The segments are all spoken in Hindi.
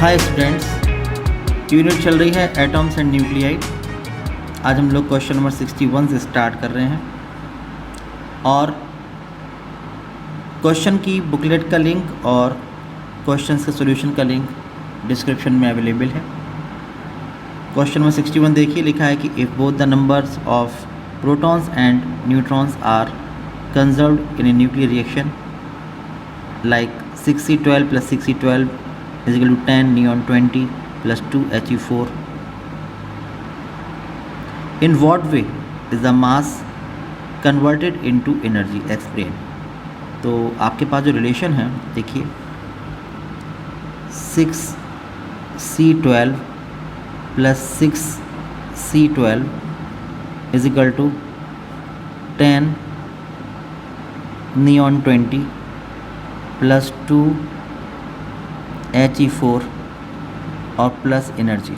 हाय स्टूडेंट्स, यूनिट चल रही है एटम्स एंड न्यूक्लियाई। आज हम लोग क्वेश्चन नंबर 61 से स्टार्ट कर रहे हैं और क्वेश्चन की बुकलेट का लिंक और क्वेश्चंस के सॉल्यूशन का लिंक डिस्क्रिप्शन में अवेलेबल है। क्वेश्चन नंबर 61 देखिए, लिखा है कि if both the numbers of protons and neutrons are conserved in a nuclear reaction like 6C12 plus 6C12 is equal to 10 neon 20 plus 2 He4. In what way is the mass converted into energy? Explain. तो आपके पास जो रिलेशन है देखिए, 6C12 plus 6C12 is equal to 10 neon 20 plus 2 He4 और प्लस एनर्जी,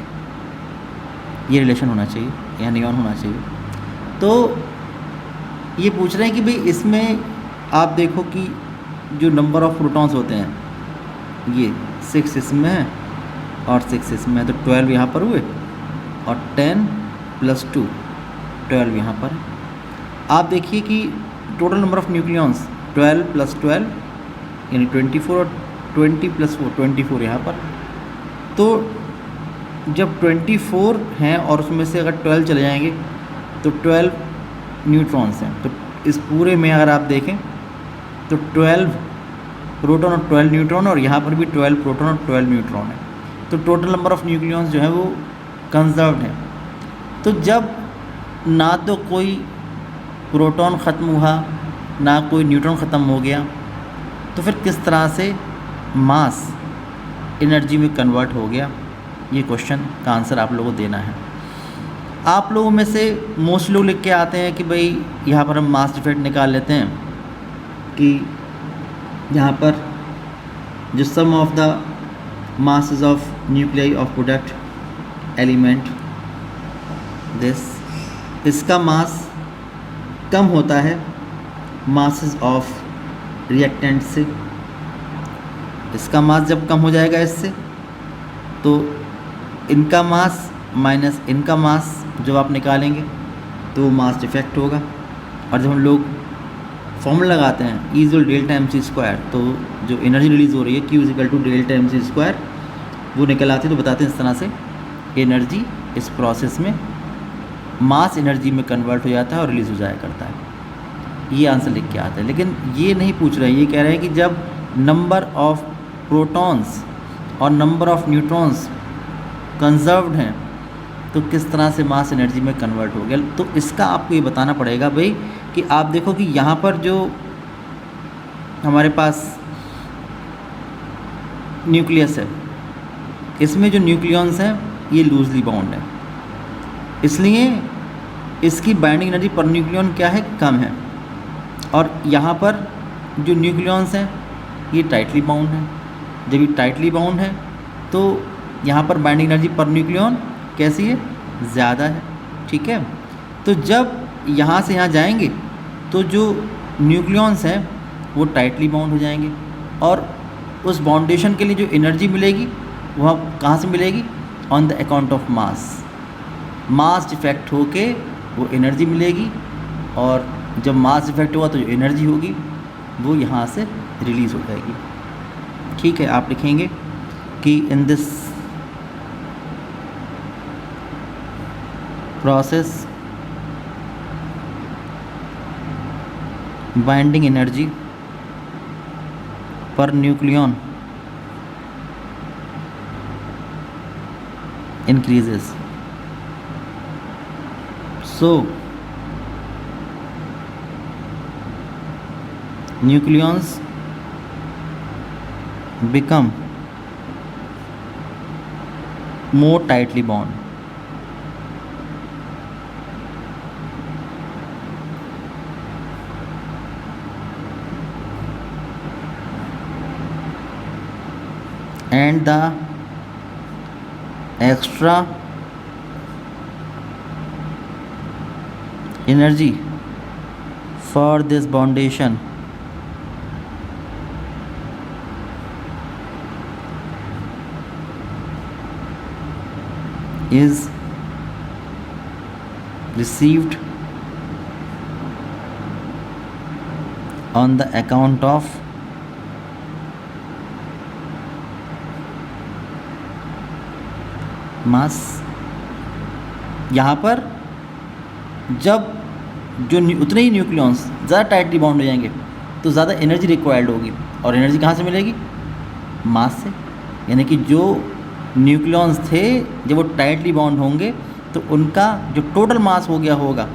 ये रिलेशन होना चाहिए या नियॉन होना चाहिए। तो ये पूछ रहे हैं कि भाई इसमें आप देखो कि जो नंबर ऑफ प्रोटॉन्स होते हैं ये 6 इसमें है और 6 इसमें है, तो 12 यहाँ पर हुए और 10 प्लस 2 12 यहाँ पर है। आप देखिए कि total number of nucleons 12 plus 12 यानी 24 और 20 प्लस 4 24 यहाँ पर। तो जब 24 हैं और उसमें से अगर 12 चले जाएंगे तो 12 न्यूट्रॉन्स हैं। तो इस पूरे में अगर आप देखें तो 12 प्रोटॉन और 12 न्यूट्रॉन, और यहाँ पर भी 12 प्रोटॉन और 12 न्यूट्रॉन है। तो टोटल नंबर ऑफ न्यूक्लियॉन्स जो है वो कंजर्व्ड है। तो जब ना तो कोई प्रोटॉन ख़त्म हुआ ना कोई न्यूट्रॉन ख़त्म हो गया, तो फिर किस तरह से मास एनर्जी में कन्वर्ट हो गया, ये क्वेश्चन का आंसर आप लोगों को देना है। आप लोगों में से मोस्ट लोग लिख के आते हैं कि भाई यहाँ पर हम मास डिफेक्ट निकाल लेते हैं कि यहाँ पर जो sum of the masses of nuclei of product element this, इसका मास कम होता है मासेस ऑफ रिएक्टेंट से। इसका मास जब कम हो जाएगा इससे, तो इनका मास माइनस इनका मास जब आप निकालेंगे तो वो मास डिफेक्ट होगा। और जब हम लोग फॉर्मूला लगाते हैं E = डेल्टा mc², तो जो एनर्जी रिलीज़ हो रही है Q = डेल्टा mc², वो निकल आती है। तो बताते हैं इस तरह से एनर्जी इस प्रोसेस में मास एनर्जी में कन्वर्ट हो जाता है और रिलीज़ हो जाया करता है। ये आंसर लिख के आता है। लेकिन ये नहीं पूछ रहे हैं, ये कह रहे हैं कि जब नंबर ऑफ प्रोटॉन्स और नंबर ऑफ न्यूट्रॉन्स कंजर्व्ड हैं तो किस तरह से मास एनर्जी में कन्वर्ट हो गया। तो इसका आपको ये बताना पड़ेगा भाई कि आप देखो कि यहाँ पर जो हमारे पास न्यूक्लियस है, इसमें जो न्यूक्लियॉन्स हैं ये लूजली बाउंड है, इसलिए इसकी बाइंडिंग एनर्जी पर न्यूक्लियॉन क्या है, कम है। और यहाँ पर जो न्यूक्लियॉन्स हैं ये टाइटली बाउंड है। जब ये टाइटली बाउंड है तो यहाँ पर बाइंडिंग एनर्जी पर न्यूक्लियॉन कैसी है, ज़्यादा है। ठीक है, तो जब यहाँ से यहाँ जाएंगे तो जो न्यूक्लियॉन्स हैं वो टाइटली बाउंड हो जाएंगे, और उस बाउंडेशन के लिए जो एनर्जी मिलेगी वह कहाँ से मिलेगी, on the account of mass. Mass defect होके वो एनर्जी मिलेगी, और जब मास इफेक्ट होगा तो जो एनर्जी होगी वो यहाँ से रिलीज़ हो जाएगी। ठीक है, आप लिखेंगे कि in this process binding energy per nucleon increases. So nucleons become more tightly bound. And the extra energy for this bondation is received on the account of mass। यहाँ पर जब जो उतने ही न्यूक्लियॉन्स ज़्यादा टाइटली बाउंड हो जाएंगे तो ज़्यादा एनर्जी रिक्वायर्ड होगी, और एनर्जी कहाँ से मिलेगी? मास से। यानी कि जो न्यूक्लियॉन्स थे जब वो टाइटली बाउंड होंगे तो उनका जो टोटल मास हो गया होगा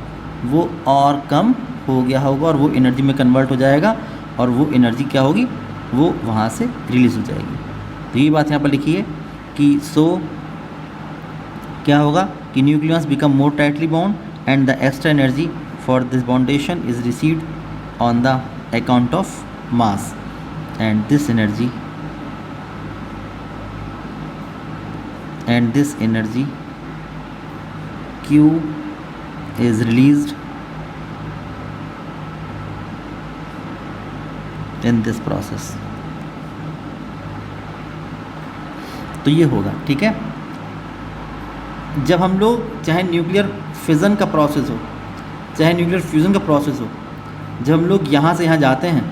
वो और कम हो गया होगा, और वो एनर्जी में कन्वर्ट हो जाएगा, और वो एनर्जी क्या होगी? वो वहाँ से रिलीज़ हो जाएगी। तो ये बात यहाँ पर लिखी है कि क्या होगा कि nucleons become more tightly bound and the extra energy for this boundation is received on the account of mass, and this energy Q is released in this process। तो ये होगा, ठीक है। जब हम लोग चाहे न्यूक्लियर फिज़न का प्रोसेस हो चाहे न्यूक्लियर फ्यूज़न का प्रोसेस हो, जब हम लोग यहाँ से यहाँ जाते हैं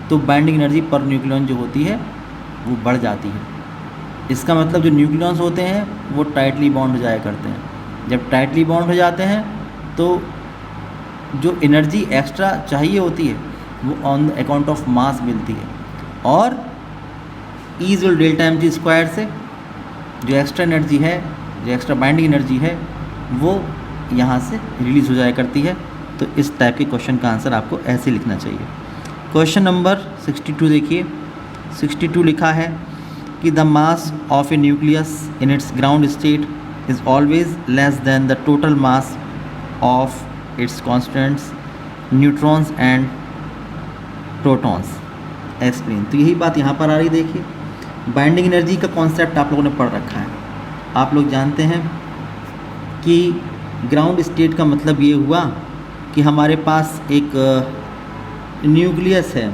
तो बाइंडिंग एनर्जी पर न्यूक्लियॉन जो होती है वो बढ़ जाती है। इसका मतलब जो न्यूक्लियॉन्स होते हैं वो टाइटली बाउंड हो जाया करते हैं। जब टाइटली बाउंड हो जाते हैं तो जो एनर्जी एक्स्ट्रा चाहिए होती है वो on the account of mass मिलती है, और E = डेल्टा mg² से जो एक्स्ट्रा एनर्जी है, जो एक्स्ट्रा बाइंडिंग एनर्जी है, वो यहाँ से रिलीज़ हो जाया करती है। तो इस टाइप के क्वेश्चन का आंसर आपको ऐसे लिखना चाहिए। क्वेश्चन नंबर 62 देखिए। 62 लिखा है कि the mass of A nucleus in its ground state is always less than the total mass of its constants neutrons and protons. Explain. तो यही बात यहाँ पर आ रही। देखिए, बाइंडिंग एनर्जी का कॉन्सेप्ट आप लोगों ने पढ़ रखा है। आप लोग जानते हैं कि ग्राउंड स्टेट का मतलब ये हुआ कि हमारे पास एक न्यूक्लियस है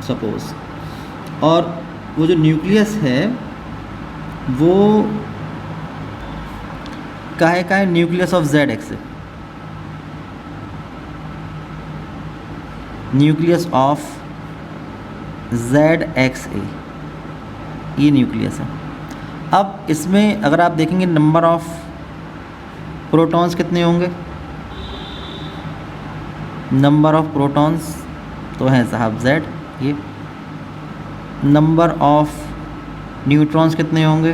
सपोज़, और वो जो न्यूक्लियस है वो का है nucleus of ZX, nucleus of ZXA, ये न्यूक्लियस है। अब इसमें अगर आप देखेंगे नंबर ऑफ प्रोटॉन्स कितने होंगे, नंबर ऑफ प्रोटॉन्स तो हैं साहब Z। ये नंबर ऑफ न्यूट्रॉन्स कितने होंगे,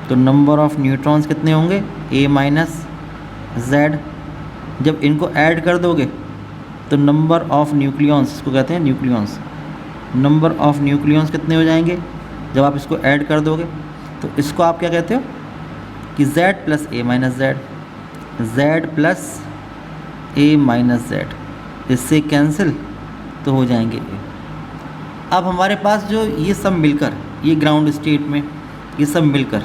तो नंबर ऑफ न्यूट्रॉन्स कितने होंगे A-Z। जब इनको ऐड कर दोगे तो नंबर ऑफ न्यूक्लियॉन्स, इसको कहते हैं न्यूक्लियॉन्स, नंबर ऑफ न्यूक्लियॉन्स कितने हो जाएंगे जब आप इसको ऐड कर दोगे? तो इसको आप क्या कहते हो कि Z + A-Z, Z + A-Z, इससे कैंसिल तो हो जाएंगे A। अब हमारे पास जो ये सब मिलकर, ये ग्राउंड स्टेट में ये सब मिलकर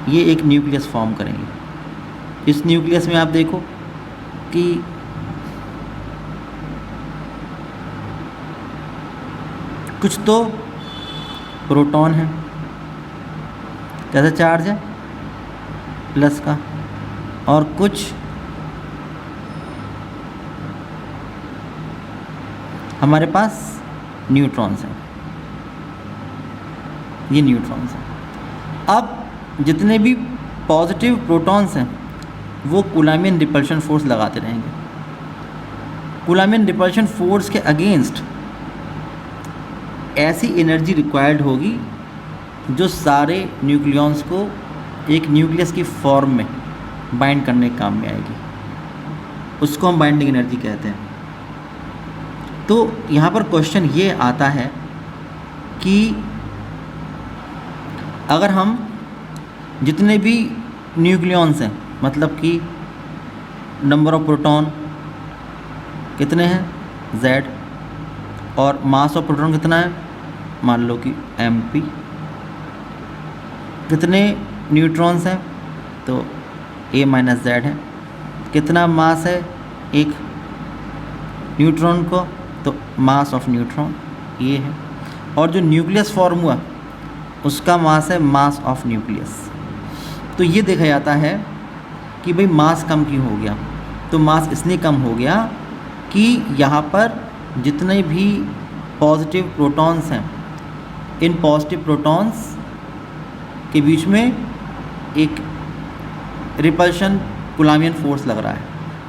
ये एक न्यूक्लियस फॉर्म करेंगे। इस न्यूक्लियस में आप देखो कि कुछ तो प्रोटॉन है, कैसा चार्ज है प्लस का, और कुछ हमारे पास न्यूट्रॉन्स हैं, ये न्यूट्रॉन्स हैं। अब जितने भी पॉजिटिव प्रोटॉन्स हैं वो कूलाम्बियन रिपल्शन फोर्स लगाते रहेंगे। कूलाम्बियन रिपल्शन फोर्स के अगेंस्ट ऐसी एनर्जी रिक्वायर्ड होगी जो सारे न्यूक्लियॉन्स को एक न्यूक्लियस की फॉर्म में बाइंड करने के काम में आएगी, उसको हम बाइंडिंग एनर्जी कहते हैं। तो यहाँ पर क्वेश्चन ये आता है कि अगर हम जितने भी न्यूक्लियॉन्स हैं, मतलब कि नंबर ऑफ प्रोटॉन कितने हैं Z, और मास ऑफ प्रोटॉन कितना है मान लो कि mp, कितने न्यूट्रॉन्स हैं तो A-Z है, कितना मास है एक न्यूट्रॉन को तो मास ऑफ न्यूट्रॉन ये है, और जो न्यूक्लियस फॉर्म हुआ उसका मास है मास ऑफ न्यूक्लियस। तो ये देखा जाता है कि भाई मास कम क्यों हो गया। तो मास इसलिए कम हो गया कि यहाँ पर जितने भी पॉजिटिव प्रोटॉन्स हैं, इन पॉजिटिव प्रोटॉन्स के बीच में एक रिपल्शन कूलाम्बियन फोर्स लग रहा है,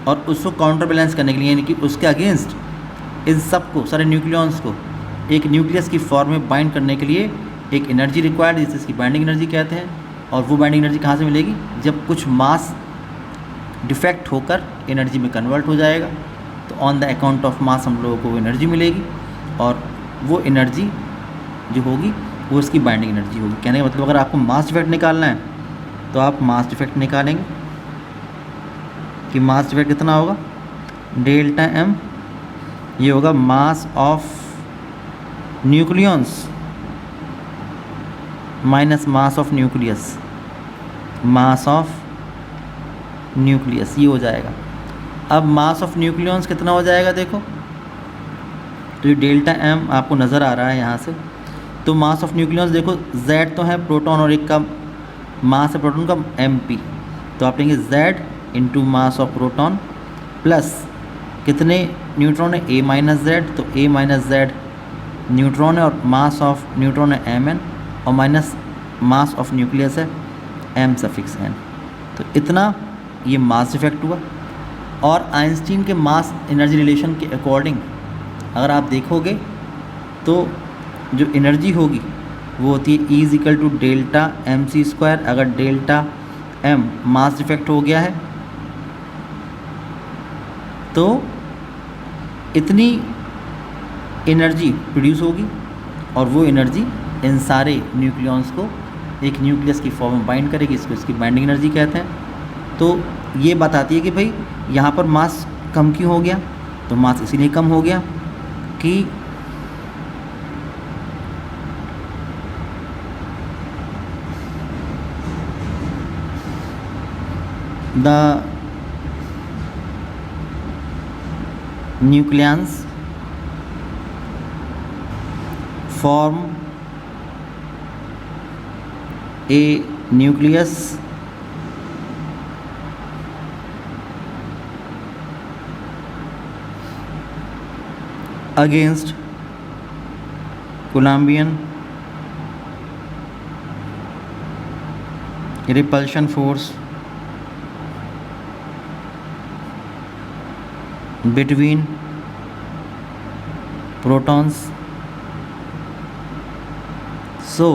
और उसको काउंटर बैलेंस करने के लिए, यानी कि उसके अगेंस्ट इन सबको, सारे न्यूक्लियॉन्स को एक न्यूक्लियस की फॉर्म में बाइंड करने के लिए एक एनर्जी रिक्वायर्ड, जिसे इसकी बाइंडिंग एनर्जी कहते हैं। और वो बाइंडिंग एनर्जी कहाँ से मिलेगी? जब कुछ मास डिफेक्ट होकर एनर्जी में कन्वर्ट हो जाएगा, तो on the account of mass हम लोगों को वो एनर्जी मिलेगी, और वो एनर्जी जो होगी वो इसकी बाइंडिंग एनर्जी होगी। कहने का मतलब अगर आपको मास डिफेक्ट निकालना है तो आप मास डिफेक्ट निकालेंगे कि मास डिफेक्ट कितना होगा, डेल्टा एम, ये होगा mass of nucleons minus mass of nucleus, mass of nucleus ये हो जाएगा। अब मास ऑफ न्यूक्लियॉन्स कितना हो जाएगा देखो, तो ये डेल्टा एम आपको नज़र आ रहा है यहाँ से। तो मास ऑफ न्यूक्लियॉन्स देखो, Z तो है प्रोटॉन और एक का मास है प्रोटॉन का mp, तो आप लेंगे Z into mass of proton plus कितने न्यूट्रॉन है, A माइनस जेड, तो A माइनस जेड न्यूट्रॉन है और मास ऑफ न्यूट्रॉन है mn, और माइनस मास ऑफ न्यूक्लियस है m सफिक्स n। तो इतना ये मास इफेक्ट हुआ। और आइंस्टीन के मास एनर्जी रिलेशन के अकॉर्डिंग अगर आप देखोगे तो जो एनर्जी होगी वो होती है E is equal to delta M C square. अगर डेल्टा m मास इफेक्ट हो गया है तो इतनी एनर्जी प्रोड्यूस होगी, और वो एनर्जी इन सारे न्यूक्लियॉन्स को एक न्यूक्लियस की फॉर्म में बाइंड करेगी, इसको इसकी बाइंडिंग एनर्जी कहते हैं। तो ये बताती है कि भाई यहाँ पर मास कम क्यों हो गया, तो मास इसीलिए कम हो गया कि the nucleons form a nucleus against Coulombian repulsion force between protons. So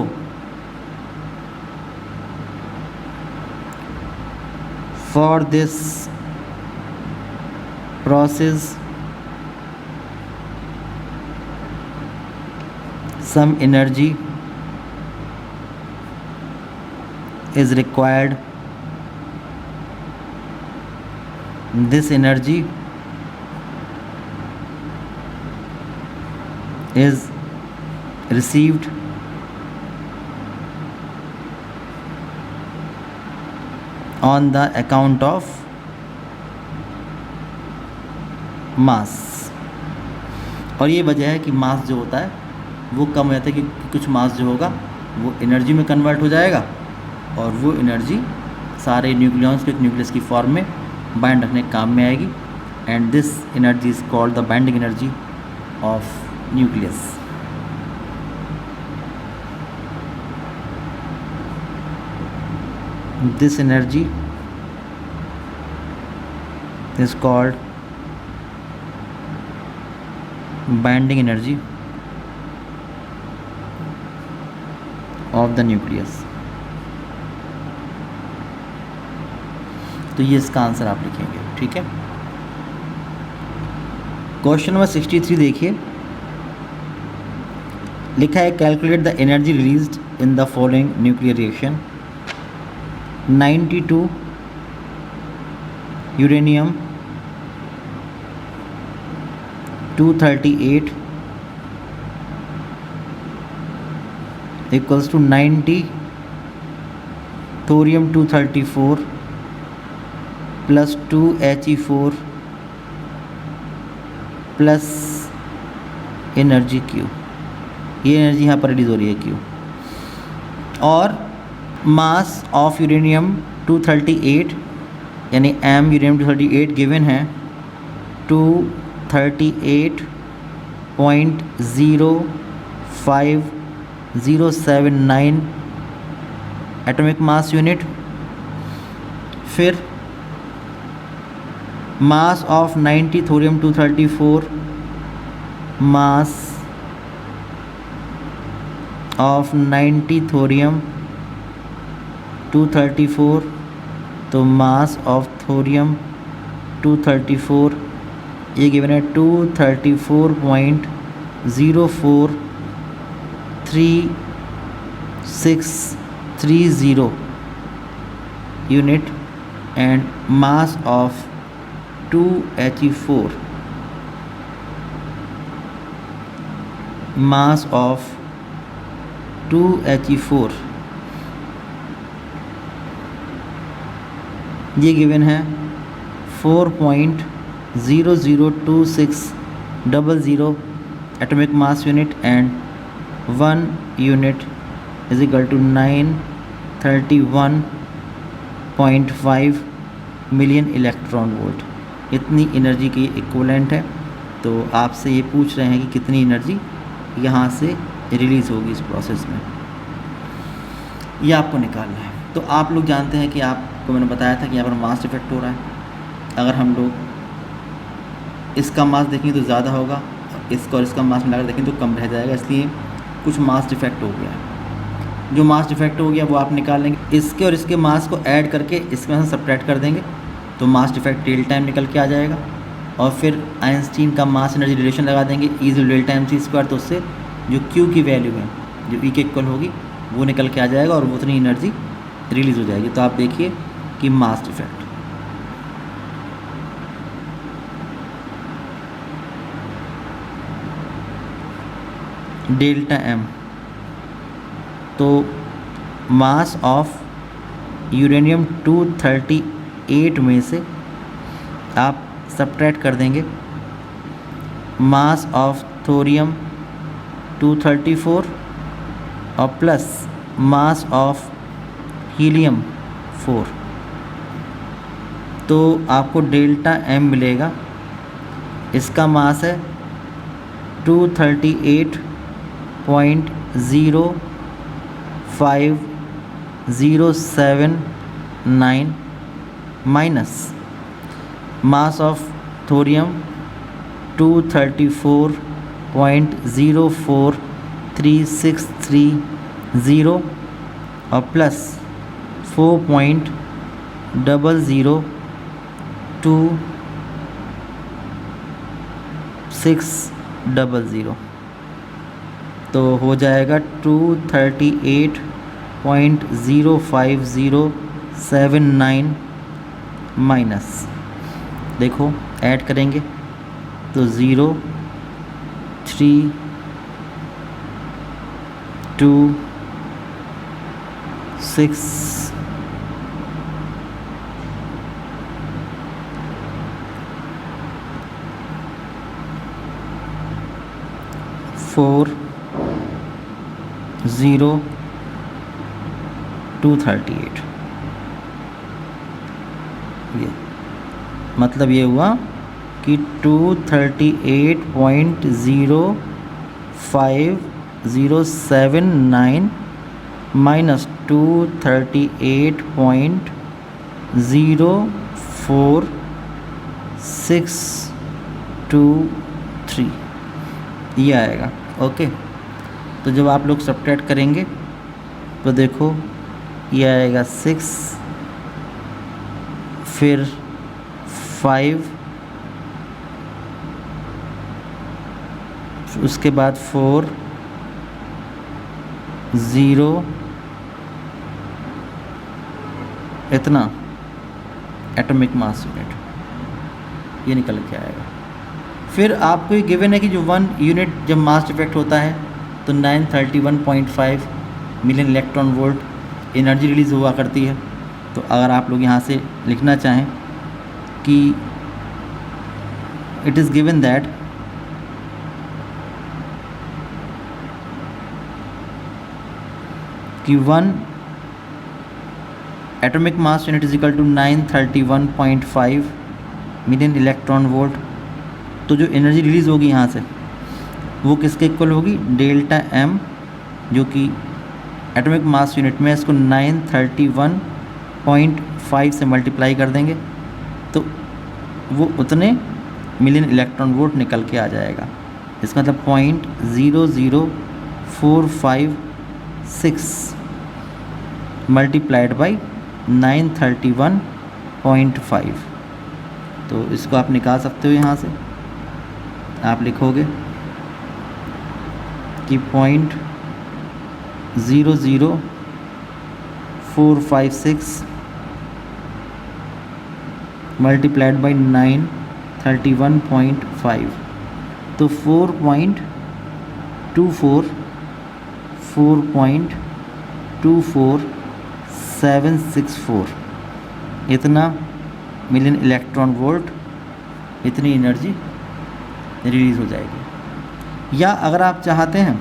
for this process some energy is required. This energy is received on the account of मास। और ये वजह है कि मास जो होता है वो कम हो जाता है, कि कुछ मास जो होगा वो एनर्जी में कन्वर्ट हो जाएगा, और वो एनर्जी सारे न्यूक्लियॉन्स को एक न्यूक्लियस की फॉर्म में बाइंड रखने के काम में आएगी, and this energy is called the binding energy of nucleus. This energy is called binding energy of the nucleus। तो ये इसका आंसर आप लिखेंगे, ठीक है। क्वेश्चन नंबर 63 देखिए, लिखा है calculate the energy released in the following nuclear reaction. 92 uranium, 238 equals to 90 thorium 234 plus 2 He4 plus energy Q। ये एनर्जी यहाँ पर रिलीज हो रही है Q। और मास ऑफ यूरेनियम 238 यानी एम यूरेनियम 238 गिवन है 238.05079 एटॉमिक मास यूनिट। फिर mass of 90 thorium 234, mass of 90 thorium 234, तो मास ऑफ थोरियम 234 ये गिवन है 234.0433630 unit and mass of 2He4 mass of 2He4 ये गिवन है 4.00260 atomic mass unit and 1 unit is equal to 931.5 million electron volt. इतनी एनर्जी की इक्विवेलेंट है। तो आपसे ये पूछ रहे हैं कि कितनी एनर्जी यहाँ से रिलीज़ होगी इस प्रोसेस में, ये आपको निकालना है। तो आप लोग जानते हैं कि आपको मैंने बताया था कि यहाँ पर मास इफेक्ट हो रहा है। अगर हम लोग इसका मास देखेंगे तो ज़्यादा होगा, इसका और इसका मास मिलाकर देखेंगे तो कम रह जाएगा, इसलिए कुछ मास डिफेक्ट हो गया है। जो मास डिफेक्ट हो गया वो आप निकाल लेंगे, इसके और इसके मास को ऐड करके इसमें से सब्ट्रैक्ट कर देंगे तो मास डिफेक्ट डेल टाइम निकल के आ जाएगा। और फिर आइंस्टीन का मास एनर्जी रिलेशन लगा देंगे E डेल टाइम सी स्क्वायर, तो उससे जो Q की वैल्यू है जो E के इक्वल होगी वो निकल के आ जाएगा और उतनी एनर्जी रिलीज़ हो जाएगी। तो आप देखिए कि मास डिफेक्ट डेल्टा M, तो मास ऑफ यूरेनियम 238 में से आप सब्ट्रैक्ट कर देंगे मास ऑफ थोरियम 234 और प्लस मास ऑफ हीलियम 4, तो आपको डेल्टा M मिलेगा। इसका मास है 238.05079 माइनस मास ऑफ थोरियम 234.04360 और प्लस 4.00260, तो हो जाएगा 238.05079 माइनस, देखो ऐड करेंगे तो 0 3 2 6 4 0 238, ये मतलब ये हुआ कि 238.05079 माइनस 238.04623 ये आएगा। ओके, तो जब आप लोग सब्ट्रैक्ट करेंगे तो देखो ये आएगा 6, फिर 5, उसके बाद 4 0 इतना एटॉमिक मास यूनिट ये निकल के आएगा। फिर आपको ये गिवन है कि जो 1 यूनिट जब मास डिफेक्ट होता है तो 931.5 million electron volt energy release हुआ करती है। तो अगर आप लोग यहाँ से लिखना चाहें कि इट इज़ गिवन दैट कि 1 atomic mass unit is equal to 931.5 million electron volt. तो जो एनर्जी रिलीज़ होगी यहाँ से वो किसके इक्वल होगी, डेल्टा एम, जो कि एटॉमिक मास यूनिट में इसको 931.5 से मल्टीप्लाई कर देंगे तो वो उतने मिलियन इलेक्ट्रॉन वोल्ट निकल के आ जाएगा। इसका मतलब 0.00456 मल्टीप्लाइड बाई 931.5। तो इसको आप निकाल सकते हो यहाँ से। आप लिखोगे कि 0.00456 मल्टीप्लाइड बाई 931.5, तो 4.24764 इतना मिलियन इलेक्ट्रॉन वोल्ट, इतनी एनर्जी रिलीज़ हो जाएगी। या अगर आप चाहते हैं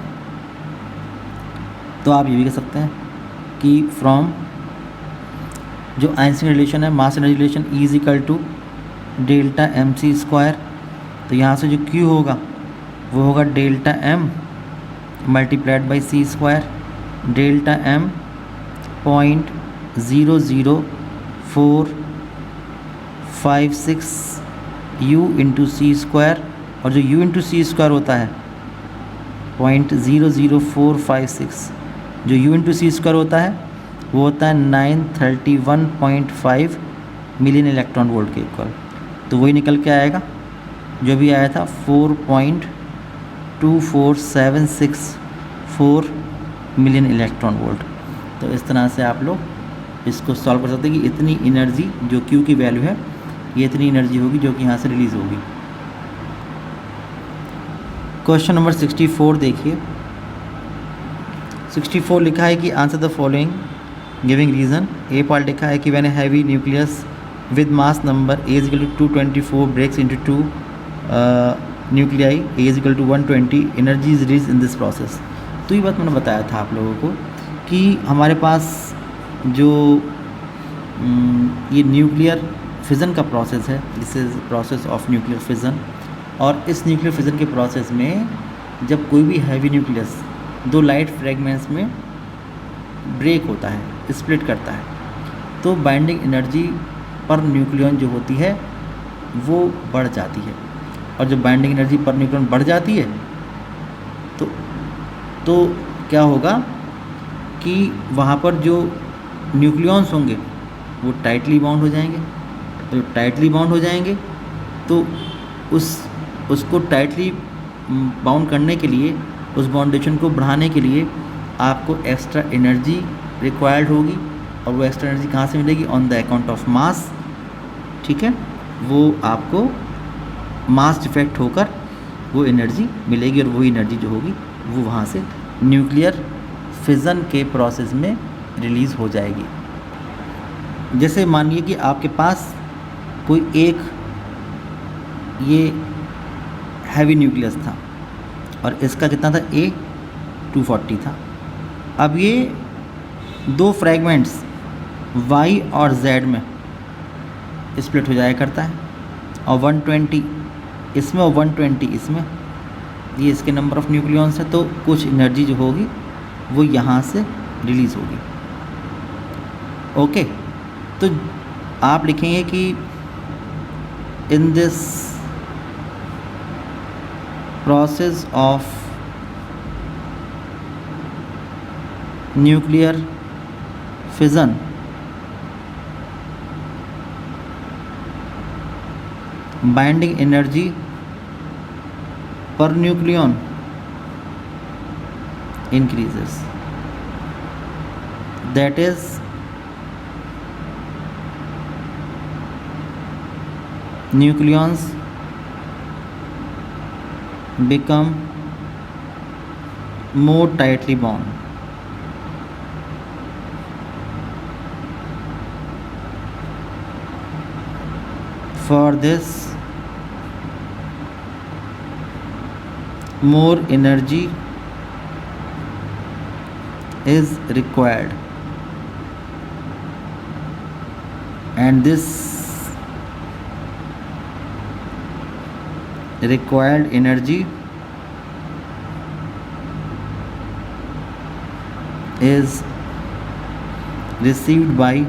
तो आप ये भी कह सकते हैं कि फ्रॉम जो आइंस्टीन रिलेशन है, mass energy relation, E is equal to delta M C square. तो यहाँ से जो Q होगा वो होगा delta M multiplied by C square. Delta M 0.00456 U into C square, और जो U इंटू सी स्क्वायर होता है 0.00456, जो U इंटू सी स्क्वायर होता है वो होता है 931.5 मिलियन इलेक्ट्रॉन वोल्ट के इक्वल। तो वही निकल के आएगा जो भी आया था 4.24764 मिलियन इलेक्ट्रॉन वोल्ट। तो इस तरह से आप लोग इसको सॉल्व कर सकते हैं कि इतनी एनर्जी जो Q की वैल्यू है, ये इतनी एनर्जी होगी जो कि यहाँ से रिलीज़ होगी। क्वेश्चन नंबर 64 देखिए। 64 लिखा है कि answer the following giving reason. A part लिखा है कि when a heavy nucleus with mass number A is equal to 224 breaks into 2 nuclei A is equal to 120, energy is release in this process. तो ये बात मैंने बताया था आप लोगों को कि हमारे पास जो ये न्यूक्लियर फिज़न का प्रोसेस है, this is process of nuclear fission. और इस न्यूक्लियर फिज़न के प्रोसेस में जब कोई भी हैवी न्यूक्लियस दो लाइट फ्रेगमेंट्स में ब्रेक होता है, स्प्लिट करता है, तो बाइंडिंग एनर्जी पर न्यूक्लियन जो होती है वो बढ़ जाती है। और जब बाइंडिंग एनर्जी पर न्यूक्लियन बढ़ जाती है तो क्या होगा कि वहाँ पर जो न्यूक्लियॉन्स होंगे वो टाइटली बाउंड हो जाएंगे। तो टाइटली बाउंड हो जाएंगे तो उसको टाइटली बाउंड करने के लिए, उस बाउंडेशन को बढ़ाने के लिए आपको एक्स्ट्रा एनर्जी रिक्वायर्ड होगी। और वो एक्स्ट्रा एनर्जी कहाँ से मिलेगी, on the account of mass. ठीक है, वो आपको मास डिफेक्ट होकर वो एनर्जी मिलेगी, और वही एनर्जी जो होगी वो वहाँ से न्यूक्लियर फिज़न के प्रोसेस में रिलीज़ हो जाएगी। जैसे मानिए कि आपके पास कोई एक ये हैवी न्यूक्लियस था और इसका कितना था, A 240 था। अब ये दो फ्रैगमेंट्स Y और Z में स्प्लिट हो जाया करता है, और 120 इसमें और 120 इसमें, ये इसके नंबर ऑफ़ न्यूक्लियॉन्स है। तो कुछ एनर्जी जो होगी वो यहाँ से रिलीज़ होगी। ओके, तो आप लिखेंगे कि in this process of nuclear fission binding energy per nucleon increases, that is nucleons become more tightly bound. For this more energy is required, and this required energy is received by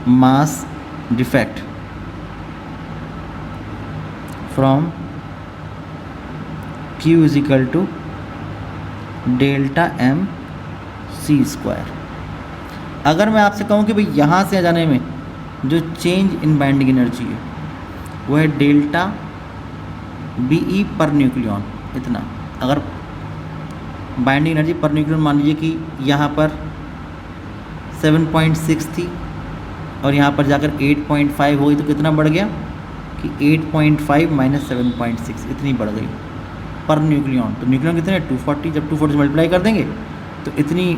mass defect from Q is equal to delta M C square. अगर मैं आपसे कहूँ कि भाई यहाँ से जाने में जो चेंज इन बाइंडिंग एनर्जी है वो है delta B E per nucleon, इतना। अगर बाइंडिंग एनर्जी पर न्यूक्लियन मान लीजिए कि यहाँ पर 7.6 थी और यहाँ पर जाकर 8.5 हो गई, तो कितना बढ़ गया कि 8.5 माइनस 7.6 इतनी बढ़ गई पर न्यूक्लियन। तो न्यूक्लियन कितने 240, जब 240 से मल्टीप्लाई कर देंगे तो इतनी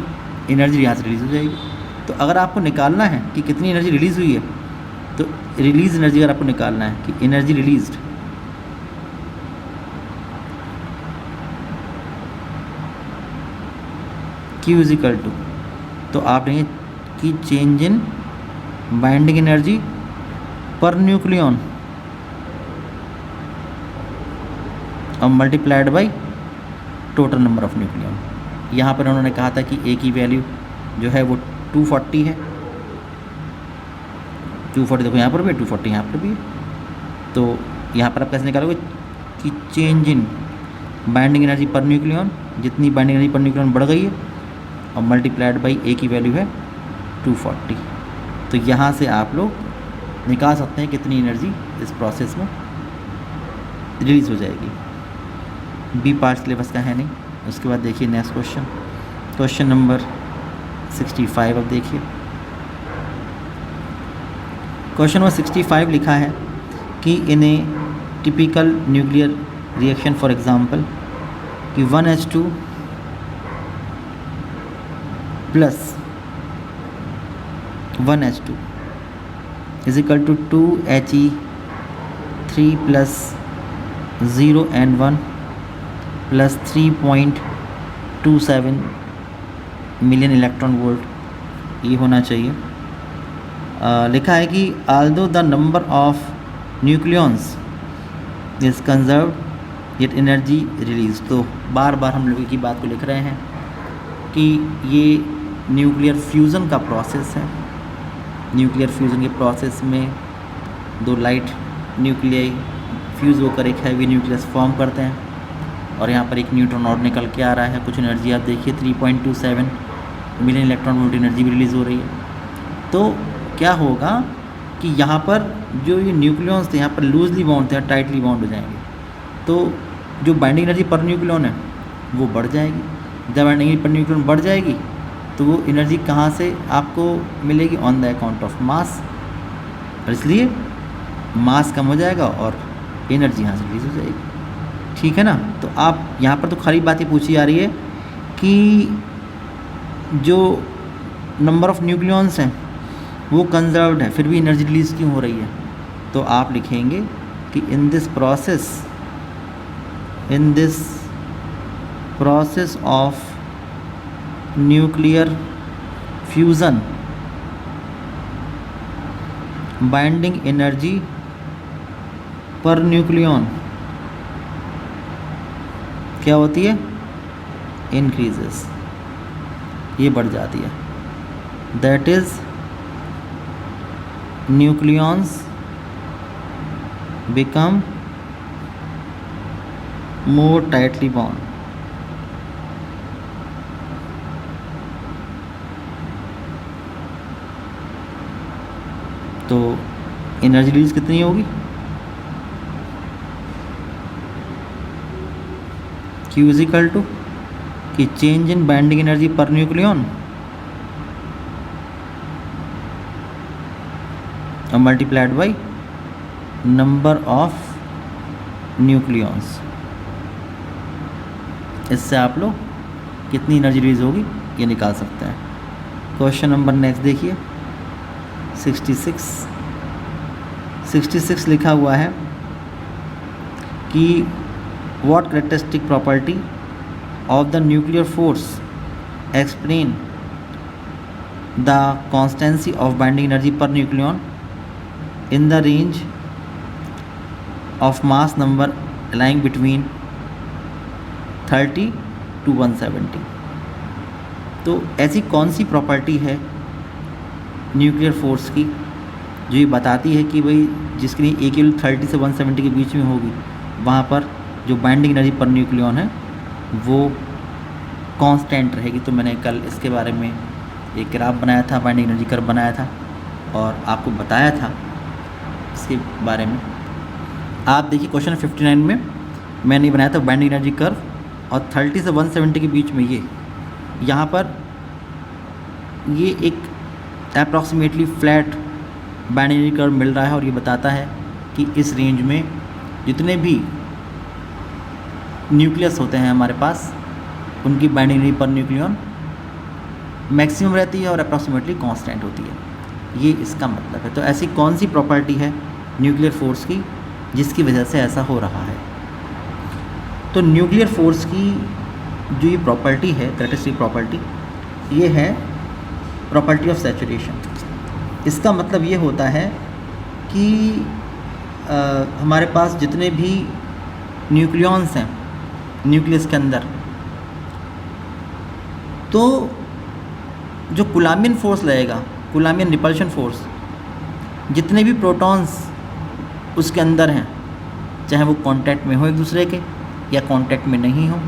एनर्जी यहाँ से रिलीज़ हो जाएगी। तो अगर आपको निकालना है कि कितनी एनर्जी रिलीज़ हुई है, तो रिलीज एनर्जी अगर आपको निकालना है कि energy released Q is equal to, तो आप लेंगे कि change in binding energy per nucleon और multiplied by total number of nucleon. यहाँ पर उन्होंने कहा था कि A की वैल्यू जो है वो 240 है, 240 देखो यहाँ पर भी है, 240 यहाँ पर भी है। तो यहाँ पर आप कैसे निकालोगे कि change in binding energy per nucleon, जितनी बाइंडिंग एनर्जी पर न्यूक्लियन बढ़ गई है, और मल्टीप्लाइड बाई A की वैल्यू है 240। तो यहाँ से आप लोग निकाल सकते हैं कितनी एनर्जी इस प्रोसेस में रिलीज़ हो जाएगी। बी पार्ट सिलेबस का है नहीं। उसके बाद देखिए नेक्स्ट क्वेश्चन, क्वेश्चन नंबर 65। अब देखिए क्वेश्चन नंबर 65 लिखा है कि in a typical nuclear reaction for example कि 1H2 plus 1H2 is equal to 2He3 plus 0N1 plus 3.27 million electron volt, ये होना चाहिए। लिखा है कि although the number of nucleons is conserved yet energy release. तो बार बार हम लोग की बात को लिख रहे हैं कि ये न्यूक्लियर फ्यूज़न का प्रोसेस है। न्यूक्लियर फ्यूज़न के प्रोसेस में दो लाइट न्यूक्लियाई फ्यूज़ होकर एक हैवी न्यूक्लियस फॉर्म करते हैं, और यहाँ पर एक न्यूट्रॉन और निकल के आ रहा है। कुछ एनर्जी आप देखिए 3.27 मिलियन इलेक्ट्रॉन वोल्ट एनर्जी भी रिलीज़ हो रही है। तो क्या होगा कि यहाँ पर जो ये न्यूक्लियंस थे यहाँ पर लूजली बाउंड थे, टाइटली बाउंड हो जाएंगे। तो जो बाइंडिंग एनर्जी पर न्यूक्लियन है वो बढ़ जाएगी। जब बाइंडिंग एनर्जी पर न्यूक्लियन बढ़ जाएगी तो वो एनर्जी कहाँ से आपको मिलेगी, on the account of mass, और इसलिए मास कम हो जाएगा और एनर्जी यहाँ से रिलीज हो जाएगी। ठीक है ना। तो आप यहाँ पर तो खाली बात ही पूछी जा रही है कि जो नंबर ऑफ़ न्यूक्लियंस हैं वो कंजर्व्ड है, फिर भी एनर्जी रिलीज़ क्यों हो रही है। तो आप लिखेंगे कि in this process of nuclear fusion binding energy per nucleon क्या होती है, इंक्रीजेस, ये बढ़ जाती है। That is nucleons become more tightly bound. तो एनर्जी रिलीज कितनी होगी, Q इज इक्वल टू कि change in binding energy per nucleon और multiplied by number of nucleons. इससे आप लोग कितनी एनर्जी रिलीज होगी ये निकाल सकते हैं। क्वेश्चन नंबर नेक्स्ट देखिए 66 लिखा हुआ है कि what characteristic property of the nuclear force explain the constancy of binding energy per nucleon in the range of mass number lying between 30 to 170। तो ऐसी कौन सी प्रॉपर्टी है न्यूक्लियर फोर्स की जो ये बताती है कि भाई जिसके लिए एक 30 से 170 के बीच में होगी वहाँ पर जो बाइंडिंग एनर्जी पर न्यूक्लियन है वो कांस्टेंट रहेगी। तो मैंने कल इसके बारे में एक ग्राफ बनाया था, बाइंडिंग एनर्जी कर्व बनाया था और आपको बताया था इसके बारे में। आप देखिए क्वेश्चन 59 में मैंने बनाया था बाइंडिंग एनर्जी कर्व और 30 से 170 के बीच में ये यहाँ पर ये एक approximately flat binding energy curve मिल रहा है और ये बताता है कि इस रेंज में जितने भी न्यूक्लियस होते हैं हमारे पास उनकी binding energy per nucleon maximum रहती है और अप्रॉक्सीमेटली कांस्टेंट होती है। ये इसका मतलब है। तो ऐसी कौन सी प्रॉपर्टी है न्यूक्लियर फोर्स की जिसकी वजह से ऐसा हो रहा है? तो न्यूक्लियर फोर्स की जो ये प्रॉपर्टी है, कैरेक्टरिस्टिक प्रॉपर्टी, ये है प्रॉपर्टी ऑफ सैचुरेशन। इसका मतलब ये होता है कि हमारे पास जितने भी न्यूक्लियॉन्स हैं न्यूक्लियस के अंदर, तो जो कूलाम्बियन फोर्स लगेगा, कूलाम्बियन रिपल्शन फोर्स, जितने भी प्रोटॉन्स उसके अंदर हैं, चाहे वो कांटेक्ट में हो एक दूसरे के या कांटेक्ट में नहीं हो,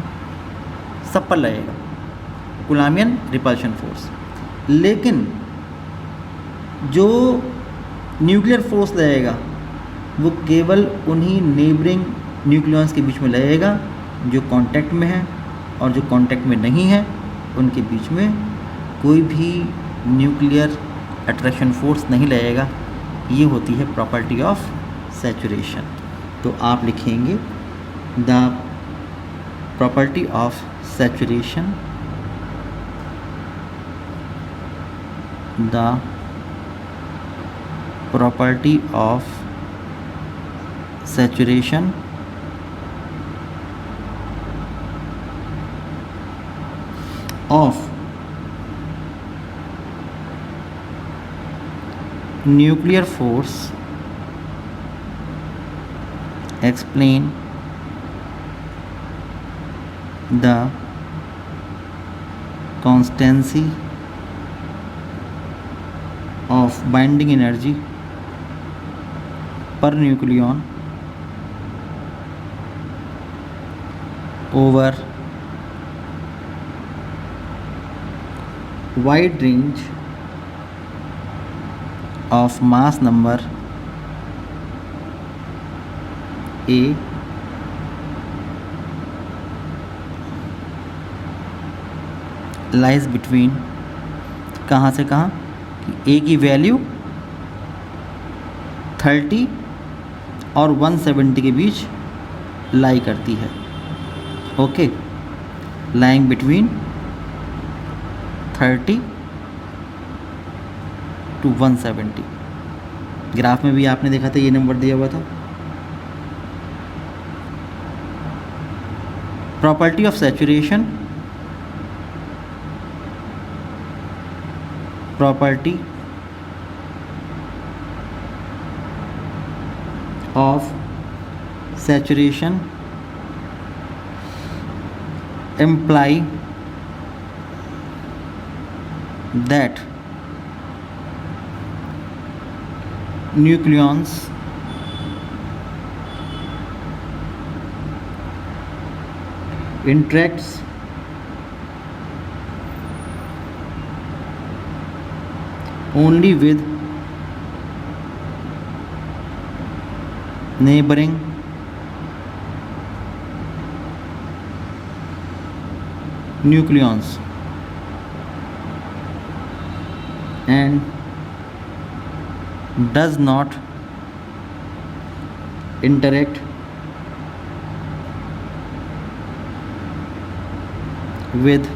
सब पर लगेगा कूलाम्बियन रिपल्शन फोर्स। लेकिन जो न्यूक्लियर फोर्स लगेगा वो केवल उन्हीं नेबरिंग न्यूक्लियॉन्स के बीच में लगेगा जो कांटेक्ट में है, और जो कांटेक्ट में नहीं है उनके बीच में कोई भी न्यूक्लियर अट्रैक्शन फोर्स नहीं लगेगा। ये होती है प्रॉपर्टी ऑफ सैचुरेशन। तो आप लिखेंगे the property of saturation, the property of saturation of nuclear force explain the constancy of binding energy per nucleon over wide range of mass number A lies between, कहाँ से कहाँ कि A की वैल्यू 30 और 170 के बीच लाई करती है। Okay, lying between 30 to 170। Graph में भी आपने देखा था ये नंबर दिया हुआ था। Property of saturation, property of saturation imply that nucleons interacts only with neighboring nucleons and does not interact with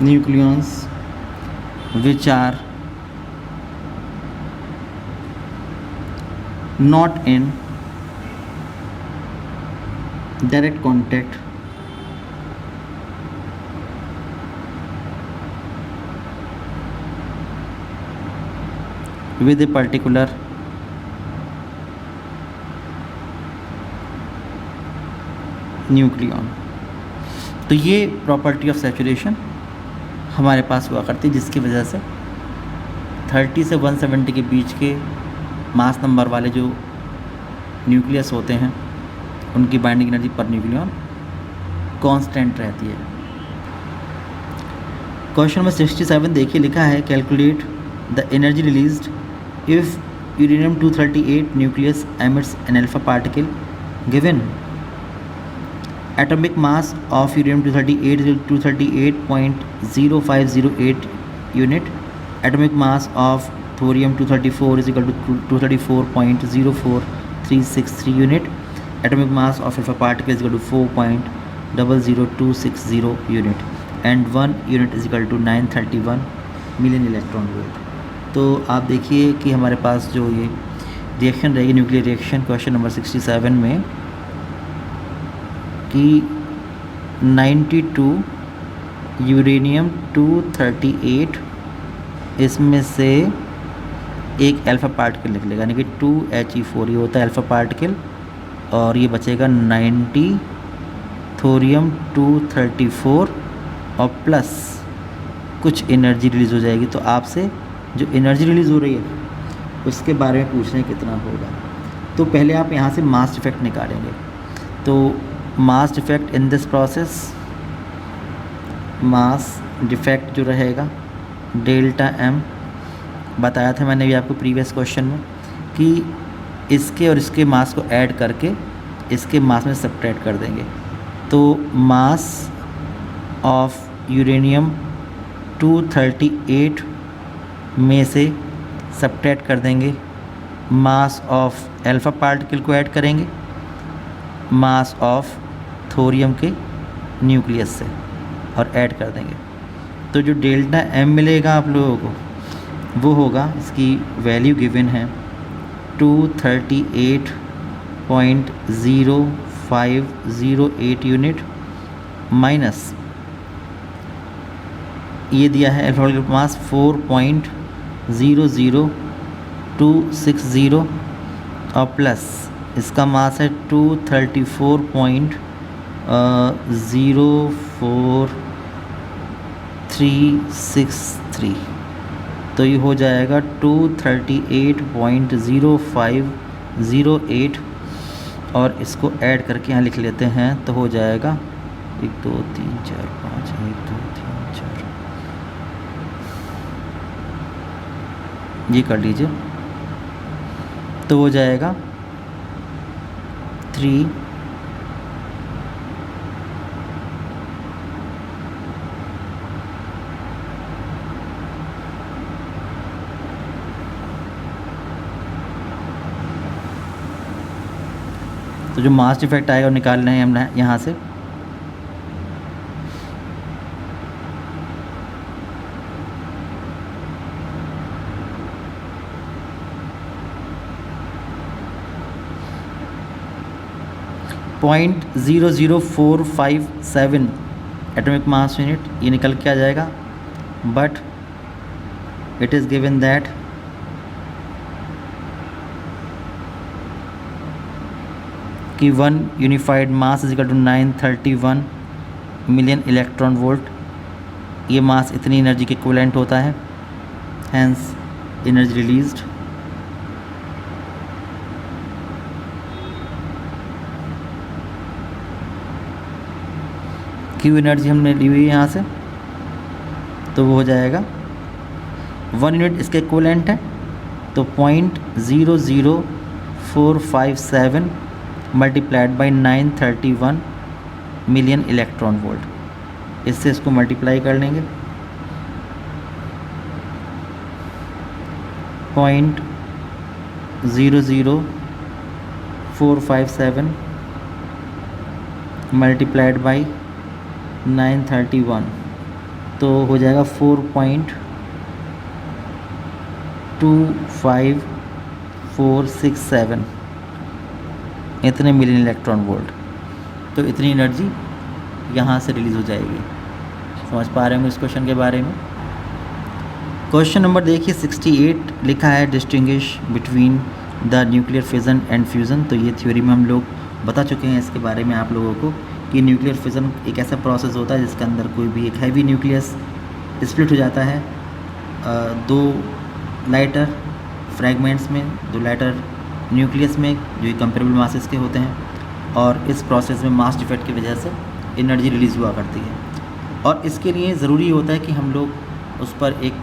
nucleons which are not in direct contact with a particular nucleon. तो ये प्रॉपर्टी ऑफ सैचुरेशन हमारे पास हुआ करती है, जिसकी वजह से 30 से 170 के बीच के मास नंबर वाले जो न्यूक्लियस होते हैं उनकी binding energy per nucleon constant रहती है। क्वेश्चन नंबर 67 देखिए, लिखा है calculate the energy released if uranium 238 nucleus emits an alpha particle given atomic mass of uranium 238 is 238.0508 unit. Atomic mass of thorium 234 is equal to 234.04363 unit. Atomic mass of alpha particle is equal to 4.00260 unit, and 1 unit is equal to 931 million electron volt. तो आप देखिए कि हमारे पास जो ये रिएक्शन रहेगी न्यूक्लियर रिएक्शन क्वेश्चन नंबर 67 में कि 92 यूरेनियम 238 इसमें से एक अल्फ़ा पार्टिकल लिख लेगा, यानी कि 2He4 ये होता है अल्फ़ा पार्टिकल, और ये बचेगा 90 थोरियम 234 और प्लस कुछ एनर्जी रिलीज़ हो जाएगी। तो आपसे जो एनर्जी रिलीज़ हो रही है उसके बारे में पूछ रहे हैं कितना होगा। तो पहले आप यहाँ से मास डिफेक्ट निकालेंगे। तो मास defect in this process, mass defect जो रहेगा डेल्टा एम, बताया था मैंने भी आपको प्रीवियस क्वेश्चन में कि इसके और इसके मास को ऐड करके इसके मास में सब्ट्रैक्ट कर देंगे। तो मास ऑफ यूरेनियम 238 में से सब्ट्रैक्ट कर देंगे, मास ऑफ अल्फ़ा पार्टिकल को ऐड करेंगे मास ऑफ थोरियम के न्यूक्लियस से और ऐड कर देंगे। तो जो डेल्टा एम मिलेगा आप लोगों को वो होगा, इसकी वैल्यू गिवन है 238.0508 यूनिट माइनस ये दिया है अल्फा पार्टिकल मास 4.00260 और प्लस इसका मास है 234.04363। तो ये हो जाएगा 238.0508 और इसको ऐड करके यहाँ लिख लेते हैं तो हो जाएगा 1 2 3 4 5 1 2 3 4, ये कर लीजिए। तो हो जाएगा 3 तो जो मास डिफेक्ट आएगा वो निकालना है हमने यहाँ से। .00457 एटॉमिक मास यूनिट ये निकल के आ जाएगा, but it is given that कि 1 unified mass is equal to 931 million electron volt. ये मास इतनी एनर्जी के इक्विवेलेंट होता है, hence energy released Q energy हमने ली हुई है यहाँ से, तो वो हो जाएगा 1 यूनिट इसके इक्विवेलेंट है, तो 0.00457 multiplied by 931 million electron volt. इससे इसको मल्टीप्लाई कर लेंगे, 0.00457 मल्टीप्लाइड बाई 931 तो हो जाएगा 4.25 467 इतने मिलियन इलेक्ट्रॉन वोल्ट। तो इतनी एनर्जी यहाँ से रिलीज़ हो जाएगी। समझ पा रहे होंगे इस क्वेश्चन के बारे में। क्वेश्चन नंबर देखिए 68 लिखा है distinguish between the nuclear fission and fusion. तो ये थ्योरी में हम लोग बता चुके हैं इसके बारे में आप लोगों को कि न्यूक्लियर फिजन एक ऐसा प्रोसेस होता है जिसके अंदर कोई भी एक हैवी न्यूक्लियस स्प्लिट हो जाता है दो लाइटर फ्रैगमेंट्स में, दो लाइटर न्यूक्लियस में जो कंपेरेबल मासेस के होते हैं, और इस प्रोसेस में मास डिफेक्ट की वजह से एनर्जी रिलीज़ हुआ करती है। और इसके लिए ज़रूरी होता है कि हम लोग उस पर एक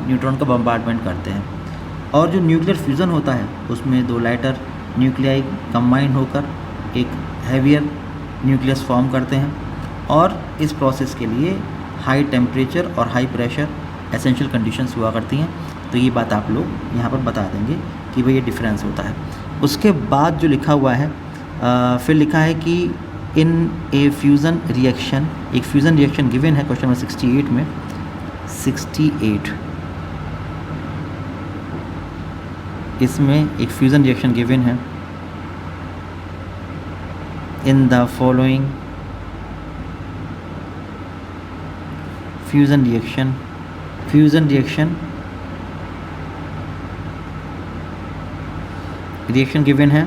न्यूट्रॉन का बम्बार्डमेंट करते हैं। और जो न्यूक्लियर फ्यूज़न होता है उसमें दो लाइटर न्यूक्लियाई कंबाइन होकर एक हैवियर न्यूक्लियस फॉर्म करते हैं, और इस प्रोसेस के लिए हाई टेम्परेचर और हाई प्रेशर एसेंशियल कंडीशंस हुआ करती हैं। तो ये बात आप लोग यहाँ पर बता देंगे कि भाई ये डिफरेंस होता है। उसके बाद जो लिखा हुआ है फिर लिखा है कि इन ए फ्यूज़न रिएक्शन, एक फ्यूज़न रिएक्शन गिवन है क्वेश्चन नंबर 68 में। 68 इसमें एक फ्यूज़न रिएक्शन गिवन है इन the following fusion reaction given है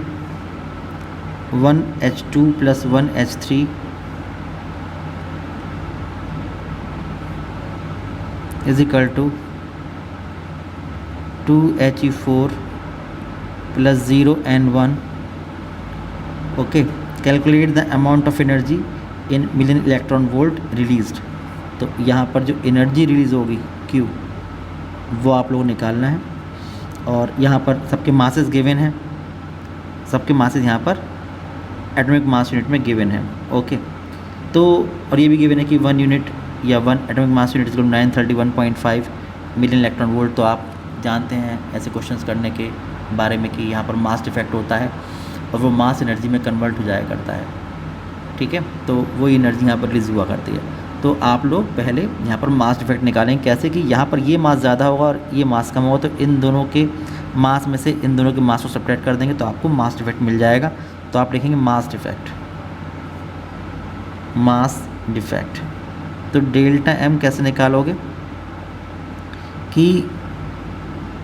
1H2 + 1H3 = 2He4 + 0N1। Okay, calculate the amount of energy in million electron volt released. तो यहाँ पर जो एनर्जी रिलीज़ होगी Q वो आप लोगों को निकालना है। और यहाँ पर सबके मासेस गिवन हैं, सबके मासेस यहाँ पर एटॉमिक मास यूनिट में गिवन है। ओके, तो और ये भी गिवन है कि 1 यूनिट या 1 atomic mass unit = 931.5 million electron volt. तो आप जानते हैं ऐसे क्वेश्चंस करने के बारे में कि यहाँ पर मास डिफेक्ट होता है और वो मास एनर्जी में कन्वर्ट हो जाया करता है। ठीक है, तो वो एनर्जी यहाँ पर रिलीज़ हुआ करती है। तो आप लोग पहले यहाँ पर मास डिफेक्ट निकालेंगे कैसे कि यहाँ पर ये मास ज़्यादा होगा और ये मास कम होगा, तो इन दोनों के मास में से इन दोनों के मास को सब्ट्रैक्ट कर देंगे तो आपको मास डिफेक्ट मिल जाएगा। तो आप लिखेंगे मास डिफेक्ट। तो डेल्टा M कैसे निकालोगे कि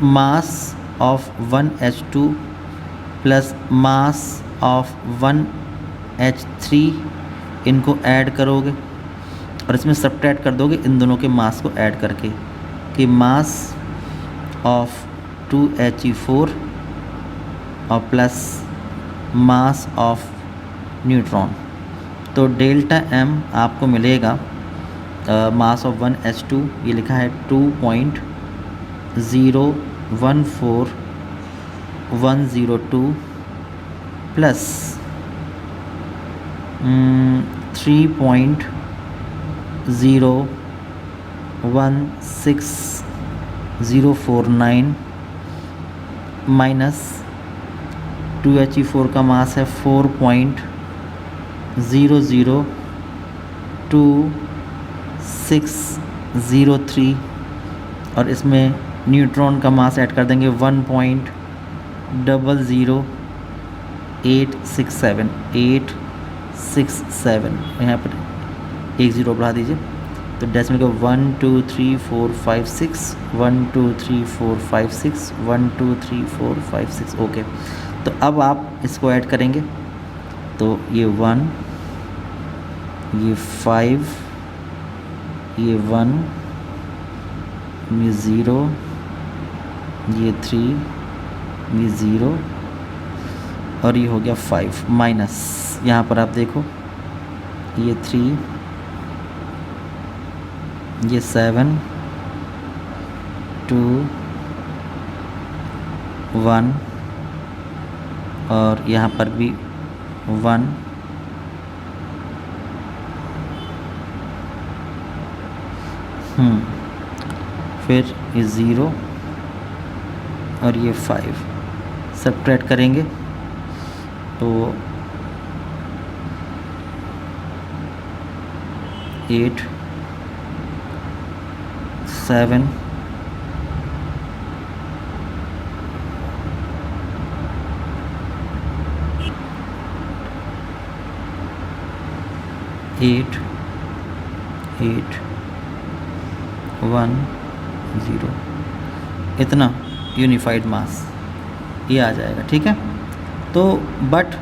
mass of 1H2 plus mass of 1H3 इनको ऐड करोगे और इसमें सब्ट्रैक्ट कर दोगे इन दोनों के मास को ऐड करके कि मास ऑफ 2He4 और प्लस मास ऑफ न्यूट्रॉन। तो डेल्टा M आपको मिलेगा मास ऑफ 1H2 ये लिखा है 2.014102 प्लस 3.016049 माइनस 2He4 का मास है 4.0020603 और इसमें न्यूट्रॉन का मास ऐड कर देंगे 1.00867 यहाँ पर 1 0 बढ़ा दीजिए तो डेसिमल का 1 2 3 4 5 6 1 2 3 4 5 6 1 2 3 4 5 6। ओके, तो अब आप इसको ऐड करेंगे तो ये 1 ये 5 ये 1 ये 0 ये 3 ये 0 और ये हो गया 5 माइनस यहाँ पर आप देखो ये 3 ये 7 2 1 और यहाँ पर भी 1 फिर ये 0 और ये 5 सब्ट्रैक्ट करेंगे तो 8 7 8 8 1 0, इतना यूनिफाइड मास ये आ जाएगा, ठीक है। तो बट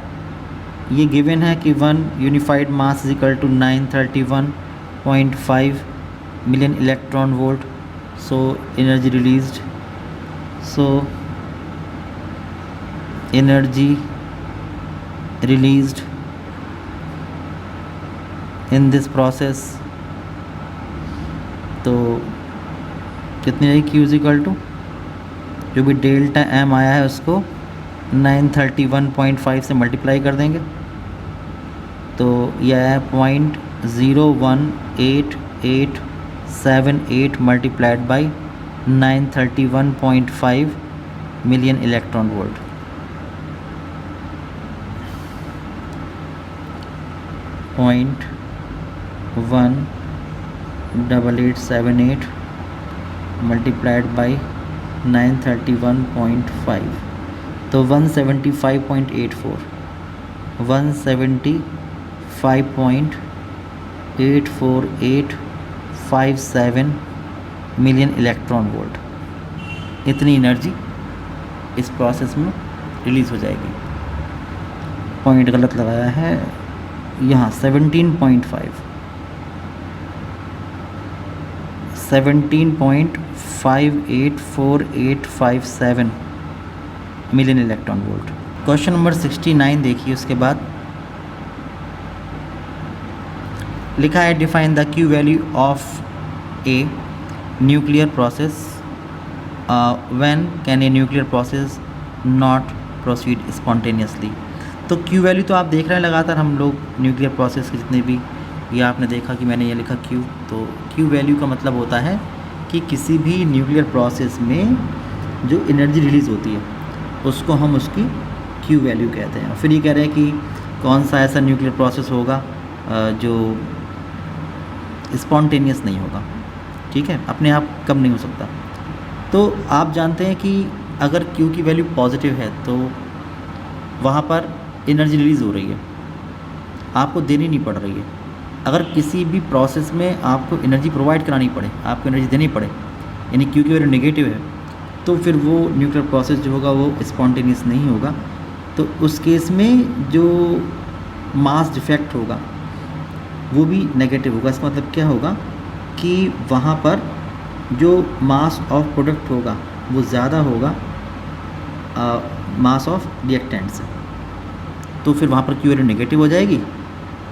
ये गिवन है कि 1 unified mass is equal to 931.5 million electron volt. So energy released, so energy released in this process, तो कितनी रहेगी Q इज इक्वल टू, जो भी डेल्टा M आया है उसको 931.5 से मल्टीप्लाई कर देंगे, तो यह है 0.01878 multiplied by 931.5 million electron volt. Point 18878 multiplied by 931.5, तो 175.84 175.84857 मिलियन इलेक्ट्रॉन वोल्ट, इतनी एनर्जी इस प्रोसेस में रिलीज़ हो जाएगी। पॉइंट गलत लगाया है यहाँ, 17.5884857 million electron volt. Question number 69 देखिए, उसके बाद लिखा है define the Q value of a nuclear process, when can a nuclear process not proceed spontaneously. तो Q वैल्यू तो आप देख रहे हैं लगातार हम लोग न्यूक्लियर प्रोसेस के जितने भी, ये आपने देखा कि मैंने ये लिखा Q, तो Q वैल्यू का मतलब होता है कि किसी भी न्यूक्लियर प्रोसेस में जो एनर्जी रिलीज़ होती है उसको हम उसकी Q वैल्यू कहते हैं। फिर ये कह रहे हैं कि कौन सा ऐसा न्यूक्लियर प्रोसेस होगा जो स्पॉन्टेनियस नहीं होगा, ठीक है, अपने आप कम नहीं हो सकता। तो आप जानते हैं कि अगर Q की वैल्यू पॉजिटिव है तो वहाँ पर एनर्जी रिलीज़ हो रही है, आपको देनी नहीं पड़ रही है। अगर किसी भी प्रोसेस में आपको एनर्जी प्रोवाइड करानी पड़े, आपको एनर्जी देनी पड़े, यानी Q की वैल्यू नेगेटिव है, तो फिर वो न्यूक्लियर प्रोसेस जो होगा वो स्पॉन्टेनियस नहीं होगा। तो उस केस में जो मास डिफेक्ट होगा वो भी नेगेटिव होगा। इसका मतलब क्या होगा कि वहाँ पर जो मास ऑफ प्रोडक्ट होगा वो ज़्यादा होगा मास ऑफ रिएक्टेंट से, तो फिर वहाँ पर Q वैल्यू नेगेटिव हो जाएगी,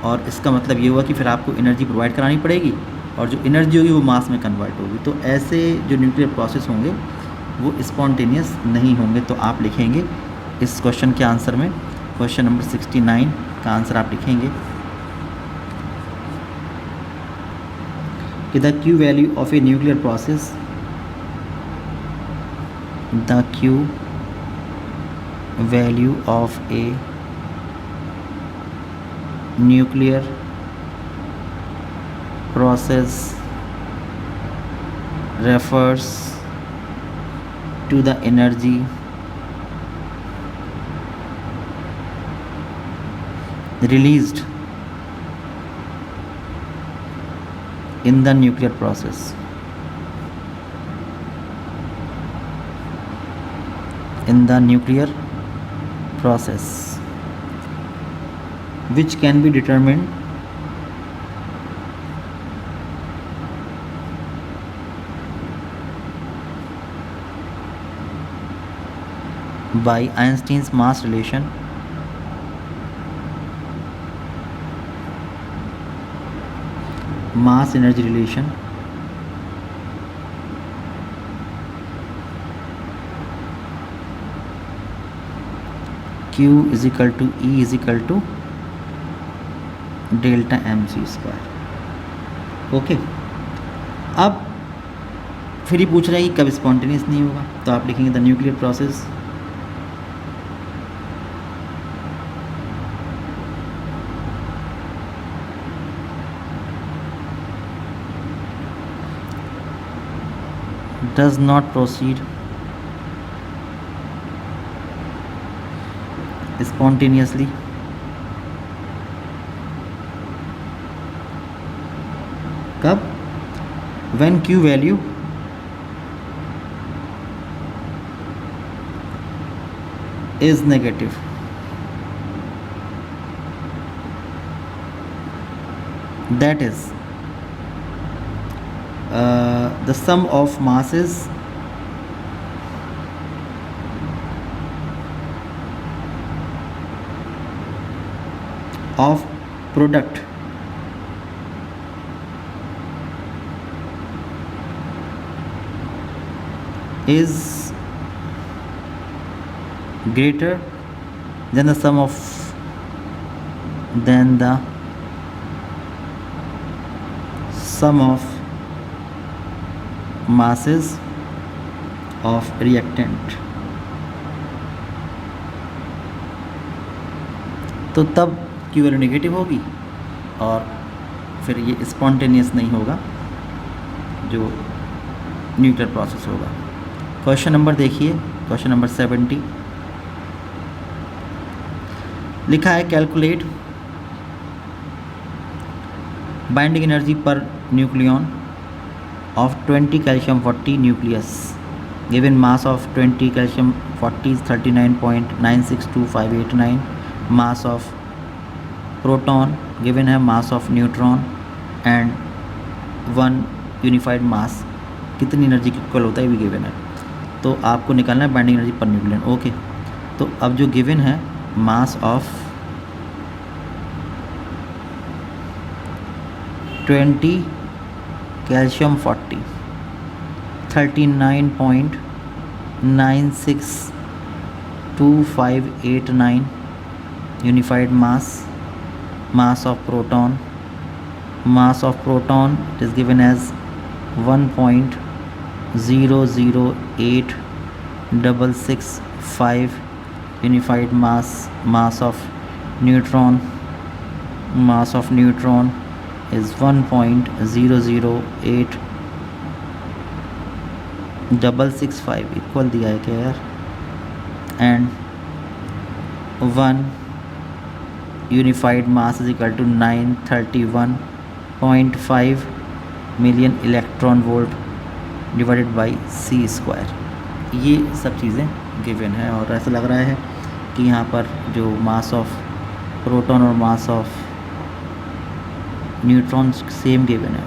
और इसका मतलब ये हुआ कि फिर आपको एनर्जी प्रोवाइड करानी पड़ेगी, और जो एनर्जी होगी वो मास में कन्वर्ट होगी। तो ऐसे जो न्यूक्लियर प्रोसेस होंगे वो स्पॉन्टेनियस नहीं होंगे। तो आप लिखेंगे इस क्वेश्चन के आंसर में, क्वेश्चन नंबर 69 का आंसर आप लिखेंगे कि the Q value of a nuclear process, the Q value of a nuclear process refers to the energy released in the nuclear process. In the nuclear process, which can be determined by Einstein's mass relation mass energy relation Q is equal to E is equal to delta MC square. Okay, अब फिर ही पूछ रहा है कि कब स्पॉन्टेनियस नहीं होगा, तो आप लिखेंगे the nuclear process does not proceed spontaneously कब? When Q value is negative. That is the sum of masses of product is greater than the sum of masses of reactant। तो तब Q वैल्यू नेगेटिव होगी और फिर ये स्पॉन्टेनियस नहीं होगा जो न्यूक्लियर प्रोसेस होगा। क्वेश्चन नंबर देखिए, क्वेश्चन नंबर 70 लिखा है calculate binding energy per nucleon of 20 calcium 40 nucleus given mass of 20 calcium 40 is 39.962589 mass of proton given है mass of neutron and 1 unified mass कितनी एनर्जी इक्वल होता है भी गिवन है। तो आपको निकालना है binding energy per nucleon. Okay, तो अब जो गिवन है mass of 20 calcium 40 39.962589 unified mass of proton is given as 1.008665 unified mass of neutron is 1.008665 equal दिया है क्या यार, and 1 unified mass is equal to 931.5 million electron volt divided by C square. ये सब चीज़ें गिवन है और ऐसा लग रहा है कि यहाँ पर जो मास ऑफ प्रोटॉन और मास ऑफ न्यूट्रॉन सेम गिवन है,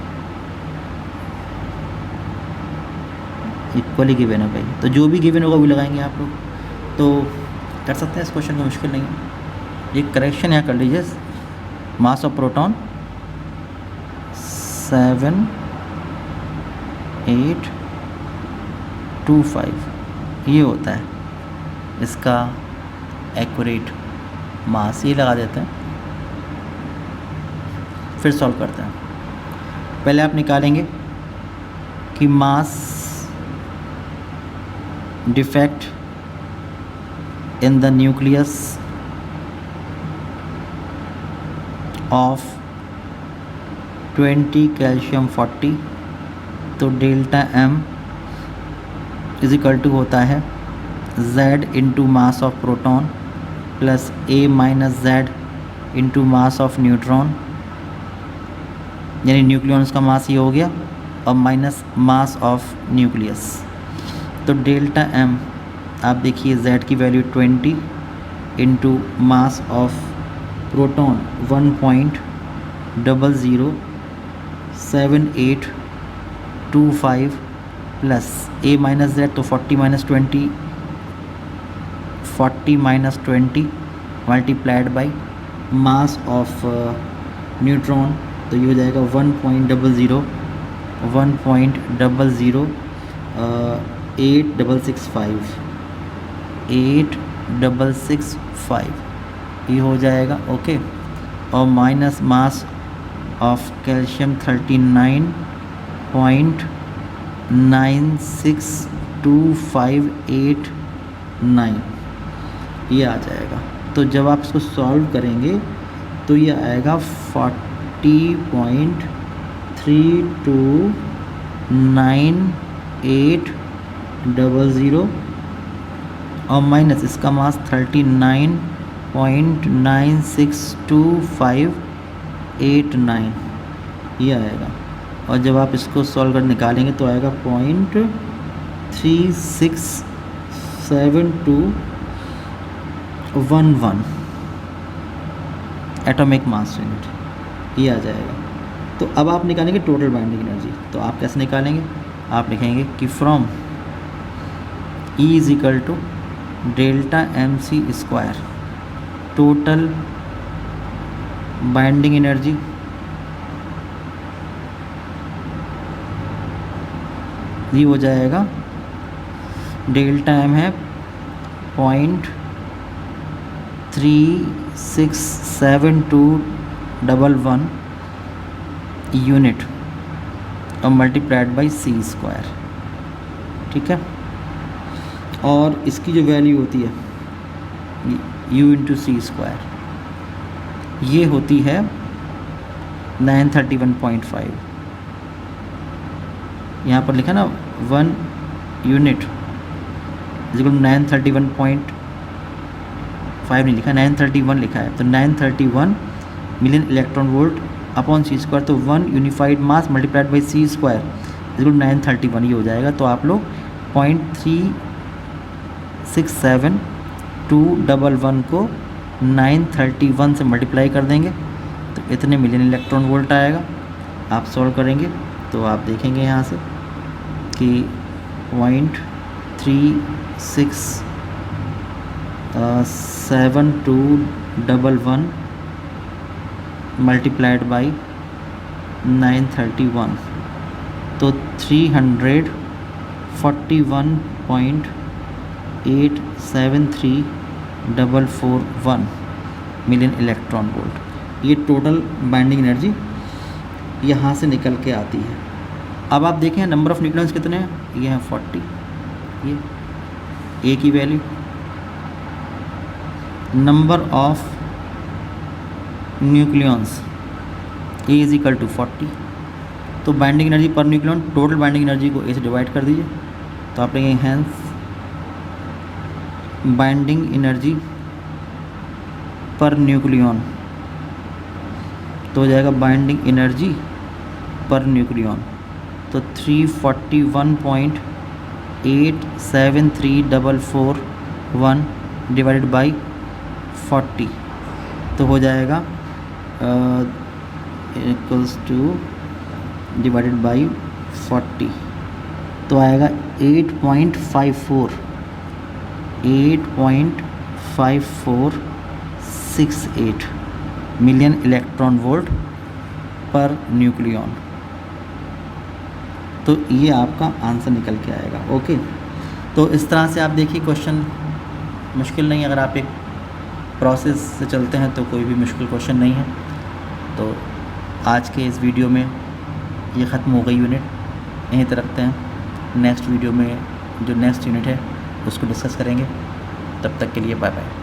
इक्वली गिवन है भाई। तो जो भी गिवन होगा वो लगाएंगे आप लोग, तो कर सकते हैं इस क्वेश्चन को, मुश्किल नहीं है। एक करेक्शन यहाँ कर लीजिए, मास ऑफ प्रोटॉन 7825 ये होता है इसका एक्यूरेट मास, ये लगा देते हैं फिर सॉल्व करते हैं। पहले आप निकालेंगे कि mass defect in the nucleus of 20 calcium 40, तो delta M is equal to होता है Z into mass of proton plus A minus Z into mass of neutron, यानी न्यूक्लियॉन्स का मास ये हो गया और माइनस मास ऑफ न्यूक्लियस। तो डेल्टा M आप देखिए Z की value 20 into mass of proton 1.007825 plus A minus Z, तो 40 minus 20 multiplied by mass of neutron, तो ये हो जाएगा 1.008665 ये हो जाएगा। ओके, और माइनस मास ऑफ कैल्शियम 39.962589 ये आ जाएगा। तो जब आप इसको सॉल्व करेंगे तो ये आएगा 40.329800 और माइनस इसका मास 39.962589 ये आएगा। और जब आप इसको सॉल्व कर निकालेंगे तो आएगा 0.367211 एटॉमिक मास यूनिट, ये आ जाएगा। तो अब आप निकालेंगे टोटल बाइंडिंग एनर्जी। तो आप कैसे निकालेंगे? आप लिखेंगे कि from E is equal to delta MC square total binding energy ये हो जाएगा, डेल्टा M है 0.367211 यूनिट और मल्टीप्लाइड बाई C स्क्वायर, ठीक है। और इसकी जो वैल्यू होती है U इंटू C स्क्वायर, ये होती है 931.5। यहाँ पर लिखा ना 1 यूनिट इक्वल 931.5 नहीं लिखा, 931 लिखा है। तो 931 million electron volt upon C square, तो 1 unified mass multiplied by C square equal 931 ये हो जाएगा। तो आप लोग 0.367211 को 931 से मल्टीप्लाई कर देंगे तो इतने मिलियन इलेक्ट्रॉन वोल्ट आएगा। आप सॉल्व करेंगे तो आप देखेंगे यहाँ से कि 0.367211 मल्टीप्लाइड बाई 931 तो 341.873441 मिलियन इलेक्ट्रॉन वोल्ट, ये टोटल बाइंडिंग एनर्जी यहाँ से निकल के आती है। अब आप देखें नंबर ऑफ़ न्यूक्लियॉन्स कितने हैं, ये हैं 40, ये ए की वैल्यू। Number of nucleons A is equal to 40, तो binding energy per nucleon, total binding energy को ए से डिवाइड कर दीजिए तो आप लेंगे hence binding energy per nucleon, तो हो जाएगा बाइंडिंग एनर्जी पर न्यूक्लियॉन तो 341.873441 डिवाइडेड बाई 40 तो हो जाएगा इक्वल्स टू डिवाइडेड बाई 40 तो आएगा 8.5468 मिलियन इलेक्ट्रॉन वोल्ट पर न्यूक्लियॉन। तो ये आपका आंसर निकल के आएगा। ओके, तो इस तरह से आप देखिए क्वेश्चन मुश्किल नहीं, अगर आप एक प्रोसेस से चलते हैं तो कोई भी मुश्किल क्वेश्चन नहीं है। तो आज के इस वीडियो में ये ख़त्म हो गई यूनिट, यहीं तक रखते हैं। नेक्स्ट वीडियो में जो नेक्स्ट यूनिट है उसको डिस्कस करेंगे। तब तक के लिए बाय बाय।